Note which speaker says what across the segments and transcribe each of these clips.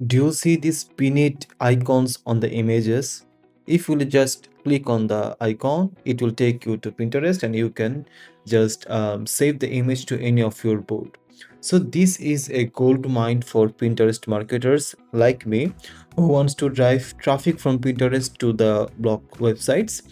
Speaker 1: Do you see these pinned icons on the images? If you will just click on the icon, it will take you to Pinterest and you can just save the image to any of your board. So this is a gold mine for Pinterest marketers like me who wants to drive traffic from Pinterest to the blog websites.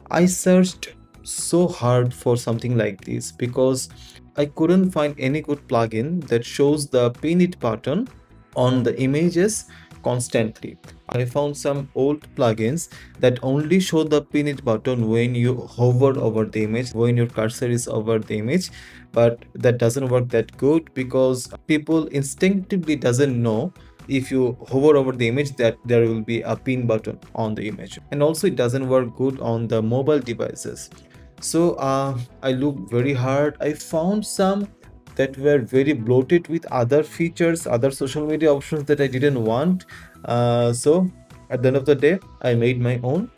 Speaker 1: I searched so hard for something like this because I couldn't find any good plugin that shows the pin it button on the images constantly. I found some old plugins that only show the pin it button when you hover over the image, when your cursor is over the image, but that doesn't work that good because people instinctively doesn't know if you hover over the image that there will be a pin button on the image, and also it doesn't work good on the mobile devices. So I looked very hard. I found some that were very bloated with other features, other social media options that I didn't want. So at the end of the day, I made my own.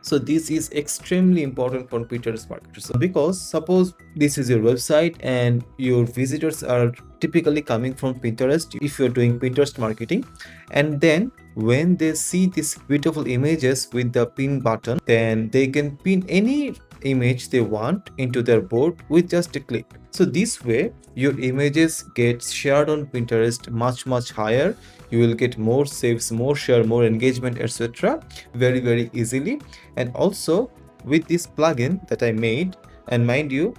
Speaker 1: So this is extremely important for Pinterest marketers. So because suppose this is your website and your visitors are typically coming from Pinterest if you're doing Pinterest marketing, and then when they see these beautiful images with the pin button, then they can pin any image they want into their board with just a click. So this way your images get shared on Pinterest much higher. You will get more saves, more share, more engagement, etc. very easily. And also with this plugin that I made, and mind you,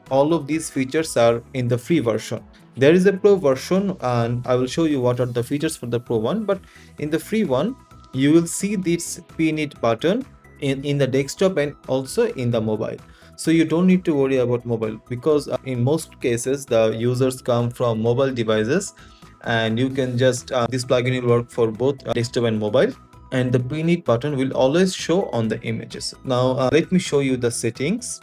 Speaker 1: all of these features are in the free version. There is a pro version and I will show you what are the features for the pro one, but in the free one you will see this pin it button in the desktop and also in the mobile. So you don't need to worry about mobile because in most cases the users come from mobile devices, and you can just this plugin will work for both desktop and mobile, and the pin it button will always show on the images. Now let me show you the settings.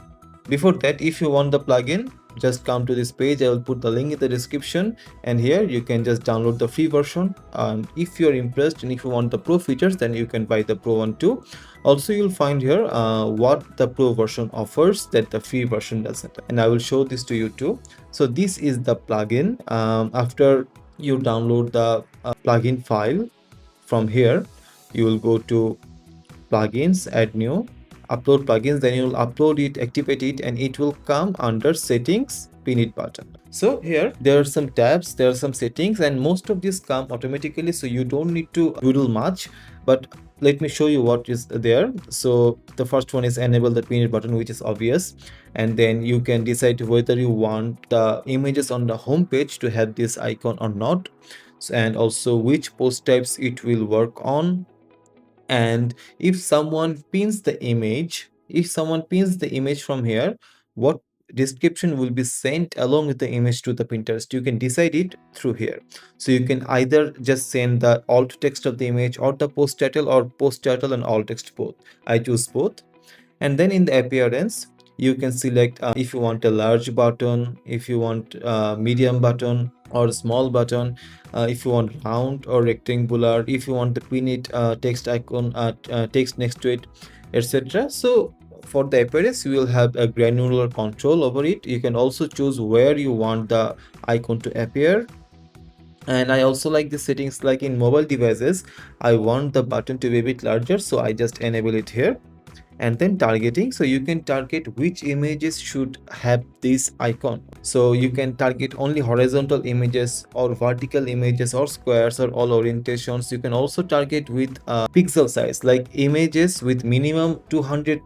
Speaker 1: Before that, if you want the plugin, just come to this page. I will put the link in the description, and here you can just download the free version. And if you're impressed and if you want the pro features, then you can buy the pro one too. Also, you'll find here what the pro version offers that the free version doesn't, and I will show this to you too. So this is the plugin. After you download the plugin file from here, you will go to plugins, add new, upload plugins, then you'll upload it, activate it, and it will come under settings, pin it button. So here there are some tabs, there are some settings, and most of these come automatically, so you don't need to doodle much. But let me show you what is there. So the first one is enable the pin it button, which is obvious, and then you can decide whether you want the images on the home page to have this icon or not, and also which post types it will work on. And if someone pins the image, from here, what description will be sent along with the image to the Pinterest, you can decide it through here. So you can either just send the alt text of the image or the post title, or post title and alt text both. I choose both. And then in the appearance, you can select if you want a large button, if you want a medium button or a small button, if you want round or rectangular, if you want the pin it text icon, text next to it, etc. So for the appearance, you will have a granular control over it. You can also choose where you want the icon to appear. And I also like the settings, like in mobile devices, I want the button to be a bit larger, so I just enable it here. And then targeting, so you can target which images should have this icon. So you can target only horizontal images or vertical images or squares or all orientations. You can also target with pixel size, like images with minimum 200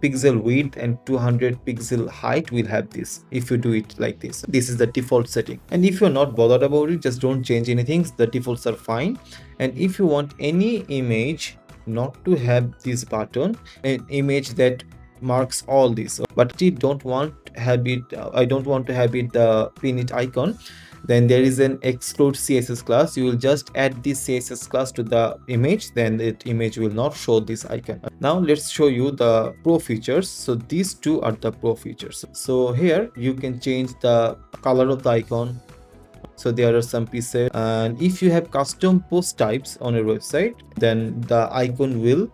Speaker 1: pixel width and 200 pixel height will have this. If you do it like this, this is the default setting. And if you're not bothered about it, just don't change anything, the defaults are fine. And if you want any image not to have this button, an image that marks all this, but I don't want to have it the pin it icon, then there is an exclude css class. You will just add this css class to the image, then that image will not show this icon. Now let's show you the pro features. So these two are the pro features. So here you can change the color of the icon. So there are some pieces, and if you have custom post types on your website, then the icon will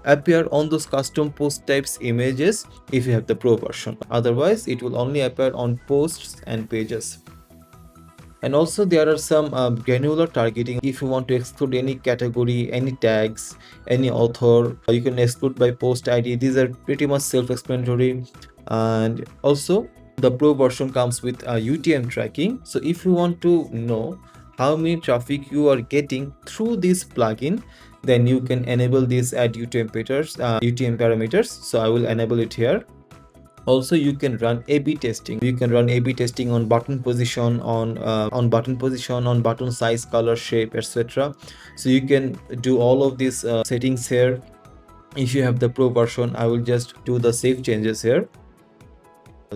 Speaker 1: appear on those custom post types images if you have the pro version. Otherwise it will only appear on posts and pages. And also there are some granular targeting. If you want to exclude any category, any tags, any author, you can exclude by post ID. These are pretty much self-explanatory. And also the pro version comes with UTM tracking. So if you want to know how many traffic you are getting through this plugin, then you can enable these add UTM parameters. So I will enable it here. Also you can run A/B testing. You can run A/B testing on button position, on button position, on button size, color, shape, etc. So you can do all of these settings here. If you have the pro version, I will just do the save changes here.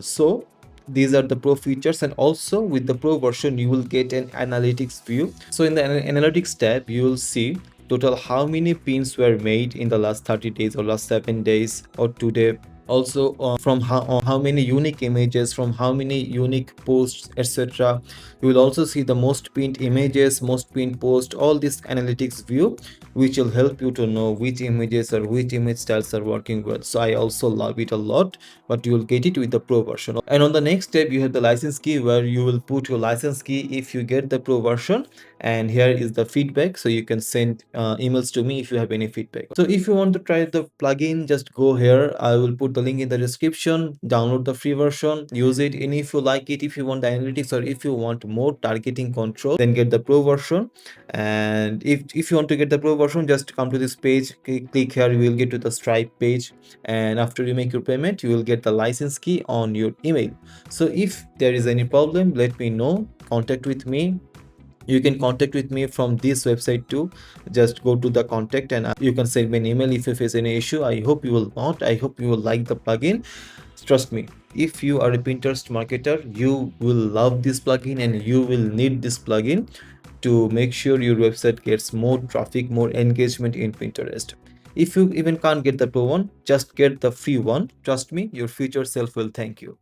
Speaker 1: So these are the pro features, and also with the pro version you will get an analytics view. So in the analytics tab you will see total how many pins were made in the last 30 days or last 7 days or today. Also from how many unique images, from how many unique posts, etc. You will also see the most pinned images, most pinned posts, all this analytics view, which will help you to know which images or which image styles are working well. So I also love it a lot, but you will get it with the pro version. And on the next step you have the license key, where you will put your license key if you get the pro version. And here is the feedback, so you can send emails to me if you have any feedback. So if you want to try the plugin, just go here. I will put the link in the description. Download the free version, use it, and if you like it, if you want the analytics or if you want more targeting control, then get the pro version. And if you want to get the pro version, just come to this page, click here, you will get to the Stripe page, and after you make your payment you will get the license key on your email. So if there is any problem, let me know, contact with me. You can contact with me from this website too. Just go to the contact and you can send me an email if you face any issue. I hope you will not. I hope you will like the plugin. Trust me, if you are a Pinterest marketer, you will love this plugin and you will need this plugin to make sure your website gets more traffic, more engagement in Pinterest. If you even can't get the pro one, just get the free one. Trust me, your future self will thank you.